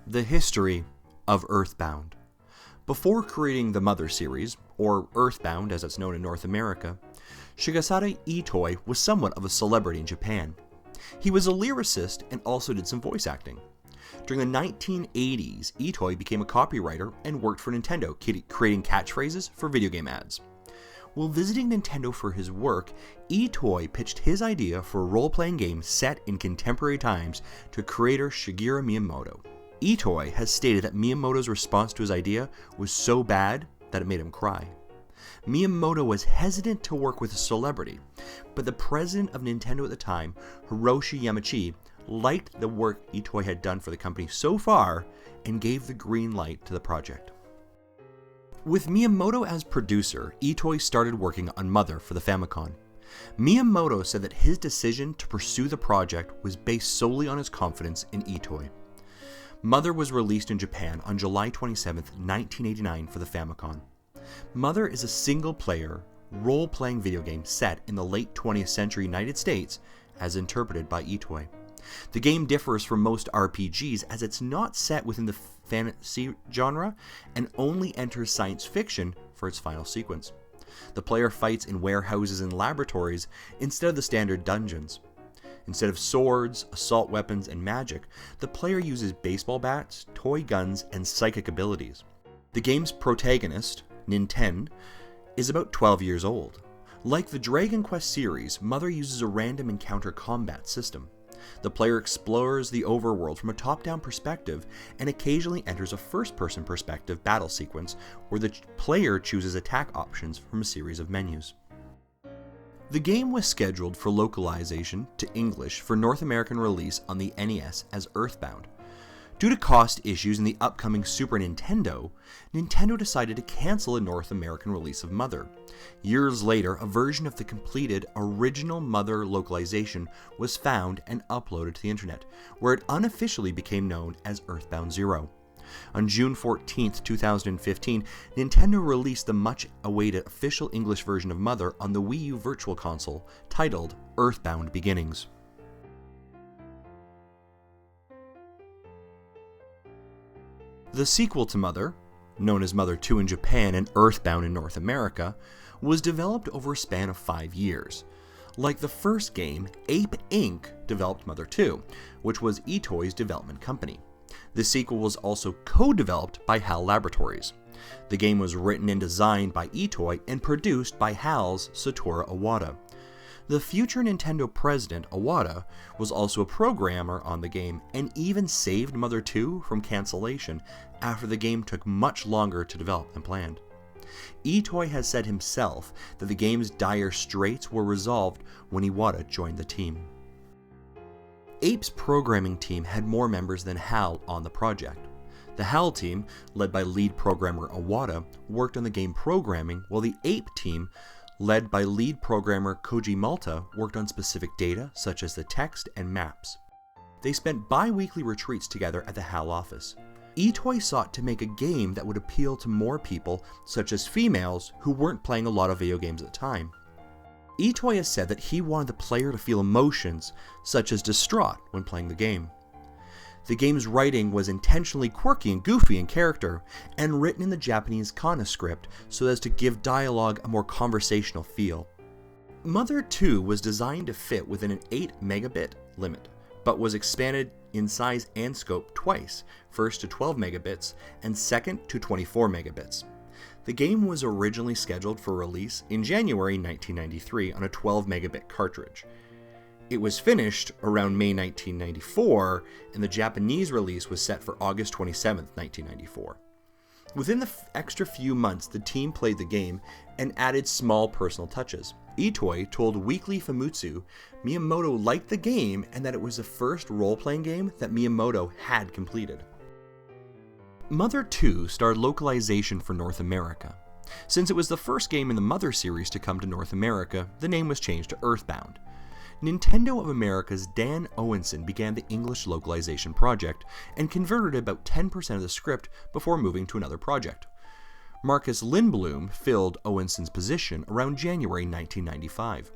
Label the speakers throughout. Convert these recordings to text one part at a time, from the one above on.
Speaker 1: The history of Earthbound. Before creating the Mother series, or Earthbound as it's known in North America, Shigesada Itoi was somewhat of a celebrity in Japan. He was a lyricist and also did some voice acting. During the 1980s, Itoi became a copywriter and worked for Nintendo, creating catchphrases for video game ads. While visiting Nintendo for his work, Itoi pitched his idea for a role-playing game set in contemporary times to creator Shigeru Miyamoto. Itoi has stated that Miyamoto's response to his idea was so bad that it made him cry. Miyamoto was hesitant to work with a celebrity, but the president of Nintendo at the time, Hiroshi Yamauchi, liked the work Itoi had done for the company so far and gave the green light to the project. With Miyamoto as producer, Itoi started working on Mother for the Famicom. Miyamoto said that his decision to pursue the project was based solely on his confidence in Itoi. Mother was released in Japan on July 27, 1989 for the Famicom. Mother is a single-player, role-playing video game set in the late 20th century United States as interpreted by Itoi. The game differs from most RPGs as it's not set within the fantasy genre and only enters science fiction for its final sequence. The player fights in warehouses and laboratories instead of the standard dungeons. Instead of swords, assault weapons, and magic, the player uses baseball bats, toy guns, and psychic abilities. The game's protagonist, Nintendo, is about 12 years old. Like the Dragon Quest series, Mother uses a random encounter combat system. The player explores the overworld from a top-down perspective and occasionally enters a first-person perspective battle sequence where the player chooses attack options from a series of menus. The game was scheduled for localization to English for North American release on the NES as Earthbound. Due to cost issues in the upcoming Super Nintendo, Nintendo decided to cancel a North American release of Mother. Years later, a version of the completed original Mother localization was found and uploaded to the internet, where it unofficially became known as Earthbound Zero. On June 14, 2015, Nintendo released the much-awaited official English version of Mother on the Wii U Virtual Console, titled Earthbound Beginnings. The sequel to Mother, known as Mother 2 in Japan and Earthbound in North America, was developed over a span of 5 years. Like the first game, Ape Inc. developed Mother 2, which was Itoi's development company. The sequel was also co-developed by HAL Laboratories. The game was written and designed by Itoi and produced by HAL's Satoru Iwata. The future Nintendo president, Iwata, was also a programmer on the game and even saved Mother 2 from cancellation after the game took much longer to develop than planned. Itoi has said himself that the game's dire straits were resolved when Iwata joined the team. Ape's programming team had more members than HAL on the project. The HAL team, led by lead programmer Iwata, worked on the game programming, while the Ape team, led by lead programmer Koji Malta, worked on specific data such as the text and maps. They spent bi-weekly retreats together at the HAL office. Itoi sought to make a game that would appeal to more people, such as females, who weren't playing a lot of video games at the time. Itoi has said that he wanted the player to feel emotions, such as distraught, when playing the game. The game's writing was intentionally quirky and goofy in character, and written in the Japanese kana script so as to give dialogue a more conversational feel. Mother 2 was designed to fit within an 8 megabit limit, but was expanded in size and scope twice, first to 12 megabits and second to 24 megabits. The game was originally scheduled for release in January 1993 on a 12 megabit cartridge. It was finished around May 1994, and the Japanese release was set for August 27, 1994. Within the extra few months, the team played the game and added small personal touches. Itoi told Weekly Famitsu Miyamoto liked the game and that it was the first role-playing game that Miyamoto had completed. Mother 2 started localization for North America. Since it was the first game in the Mother series to come to North America, the name was changed to Earthbound. Nintendo of America's Dan Owenson began the English localization project and converted about 10% of the script before moving to another project. Marcus Lindblom filled Owenson's position around January 1995.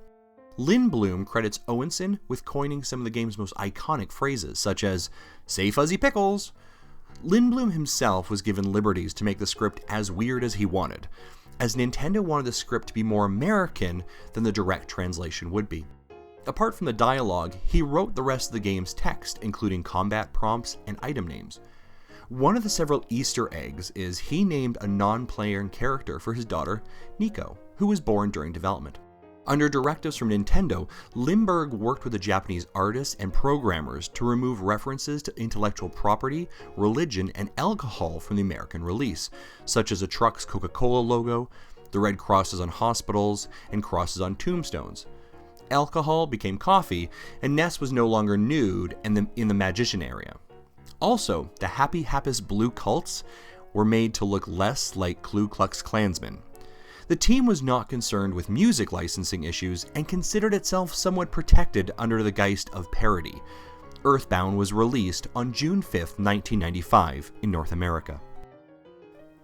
Speaker 1: Lindblom credits Owenson with coining some of the game's most iconic phrases, such as, "Say fuzzy pickles," Lindblom himself was given liberties to make the script as weird as he wanted, as Nintendo wanted the script to be more American than the direct translation would be. Apart from the dialogue, he wrote the rest of the game's text, including combat prompts and item names. One of the several Easter eggs is he named a non-player character for his daughter, Nico, who was born during development. Under directives from Nintendo, Lindbergh worked with the Japanese artists and programmers to remove references to intellectual property, religion, and alcohol from the American release, such as a truck's Coca-Cola logo, the red crosses on hospitals, and crosses on tombstones. Alcohol became coffee, and Ness was no longer nude in the magician area. Also, the Happy Happist blue cults were made to look less like Ku Klux Klansmen. The team was not concerned with music licensing issues and considered itself somewhat protected under the geist of parody. Earthbound was released on June 5, 1995 in North America.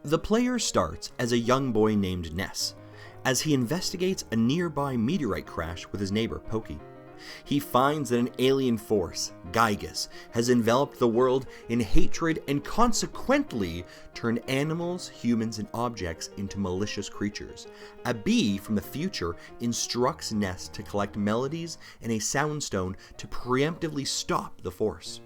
Speaker 1: The player starts as a young boy named Ness, as he investigates a nearby meteorite crash with his neighbor Pokey. He finds that an alien force, Gygus, has enveloped the world in hatred and consequently turned animals, humans, and objects into malicious creatures. A bee from the future instructs Ness to collect melodies and a soundstone to preemptively stop the force.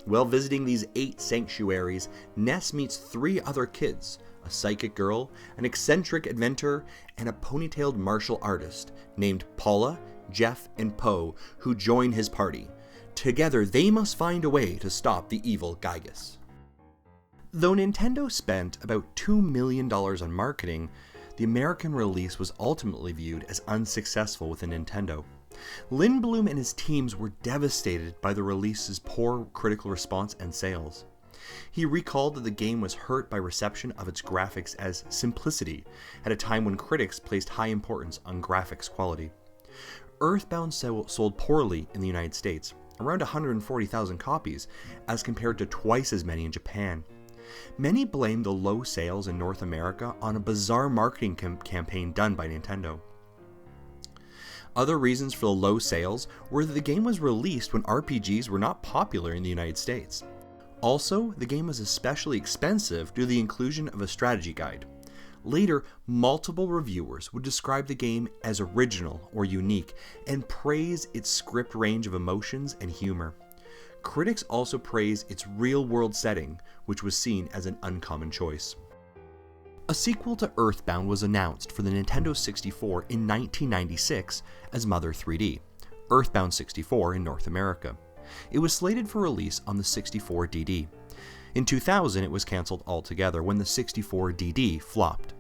Speaker 1: While visiting these 8 sanctuaries, Ness meets 3 other kids, a psychic girl, an eccentric inventor, and a ponytailed martial artist named Paula, Jeff, and Poe, who join his party. Together, they must find a way to stop the evil Gygus. Though Nintendo spent about $2 million on marketing, the American release was ultimately viewed as unsuccessful within Nintendo. Lindblom and his teams were devastated by the release's poor critical response and sales. He recalled that the game was hurt by reception of its graphics as simplicity, at a time when critics placed high importance on graphics quality. Earthbound sold poorly in the United States, around 140,000 copies, as compared to twice as many in Japan. Many blame the low sales in North America on a bizarre marketing campaign done by Nintendo. Other reasons for the low sales were that the game was released when RPGs were not popular in the United States. Also, the game was especially expensive due to the inclusion of a strategy guide. Later, multiple reviewers would describe the game as original or unique and praise its script range of emotions and humor. Critics also praised its real-world setting, which was seen as an uncommon choice. A sequel to Earthbound was announced for the Nintendo 64 in 1996 as Mother 3D, Earthbound 64 in North America. It was slated for release on the 64DD. In 2000, it was cancelled altogether when the 64DD flopped.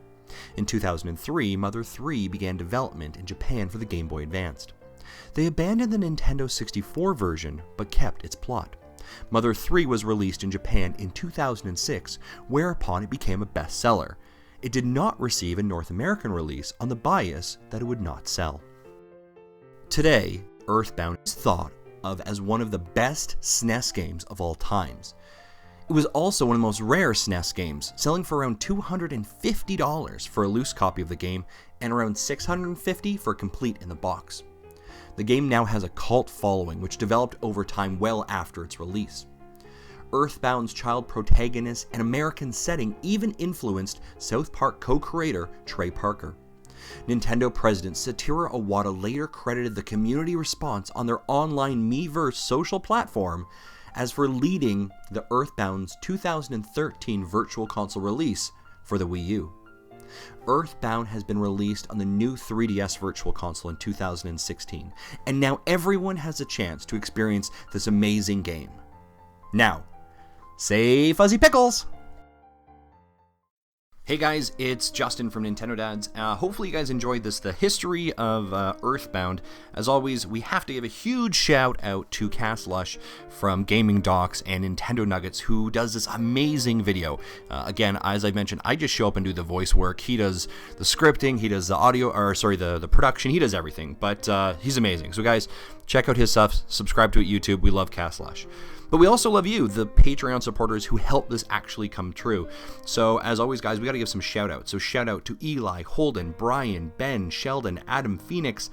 Speaker 1: In 2003, Mother 3 began development in Japan for the Game Boy Advance. They abandoned the Nintendo 64 version, but kept its plot. Mother 3 was released in Japan in 2006, whereupon it became a bestseller. It did not receive a North American release on the bias that it would not sell. Today, Earthbound is thought of as one of the best SNES games of all times. It was also one of the most rare SNES games, selling for around $250 for a loose copy of the game and around $650 for complete in the box. The game now has a cult following which developed over time well after its release. Earthbound's child protagonist and American setting even influenced South Park co-creator Trey Parker. Nintendo president Satoru Iwata later credited the community response on their online Miiverse social platform as for leading the Earthbound's 2013 Virtual Console release for the Wii U. Earthbound has been released on the new 3DS Virtual Console in 2016, and now everyone has a chance to experience this amazing game. Now, say Fuzzy Pickles! Hey guys, it's Justin from Nintendo Dads. Hopefully you guys enjoyed the history of Earthbound. As always, we have to give a huge shout out to Cas Lush from Gaming Docs and Nintendo Nuggets, who does this amazing video. Again, as I mentioned, I just show up and do the voice work. He does the scripting, he does the audio, the production, he does everything, but he's amazing. So guys, check out his stuff, subscribe to it YouTube. We love Cas Lush. But we also love you, the Patreon supporters who help this actually come true. So as always, guys, we got to give some shout outs. So shout out to Eli, Holden, Brian, Ben, Sheldon, Adam, Phoenix,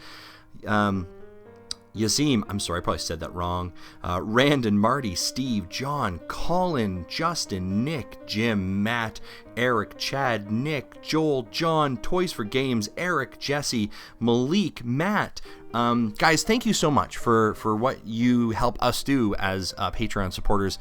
Speaker 1: Yasim, I'm sorry, I probably said that wrong. Rand and Marty, Steve, John, Colin, Justin, Nick, Jim, Matt, Eric, Chad, Nick, Joel, John, Toys for Games, Eric, Jesse, Malik, Matt. Guys, thank you so much for what you help us do as Patreon supporters.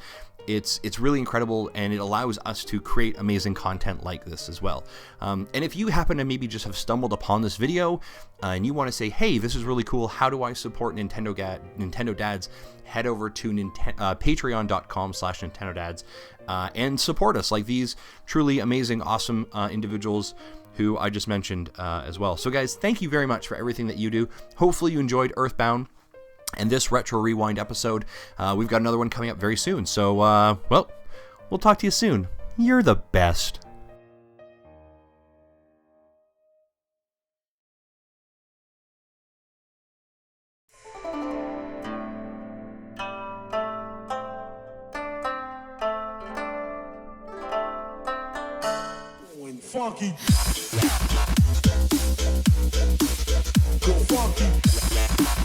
Speaker 1: It's really incredible, and it allows us to create amazing content like this as well. And if you happen to maybe just have stumbled upon this video and you want to say, hey, this is really cool, how do I support Nintendo Dads? Head over to patreon.com/Nintendo Dads and support us like these truly amazing, awesome individuals who I just mentioned as well. So guys, thank you very much for everything that you do. Hopefully you enjoyed Earthbound and this Retro Rewind episode. We've got another one coming up very soon. So, well, we'll talk to you soon. You're the best.
Speaker 2: Funky. Go funky.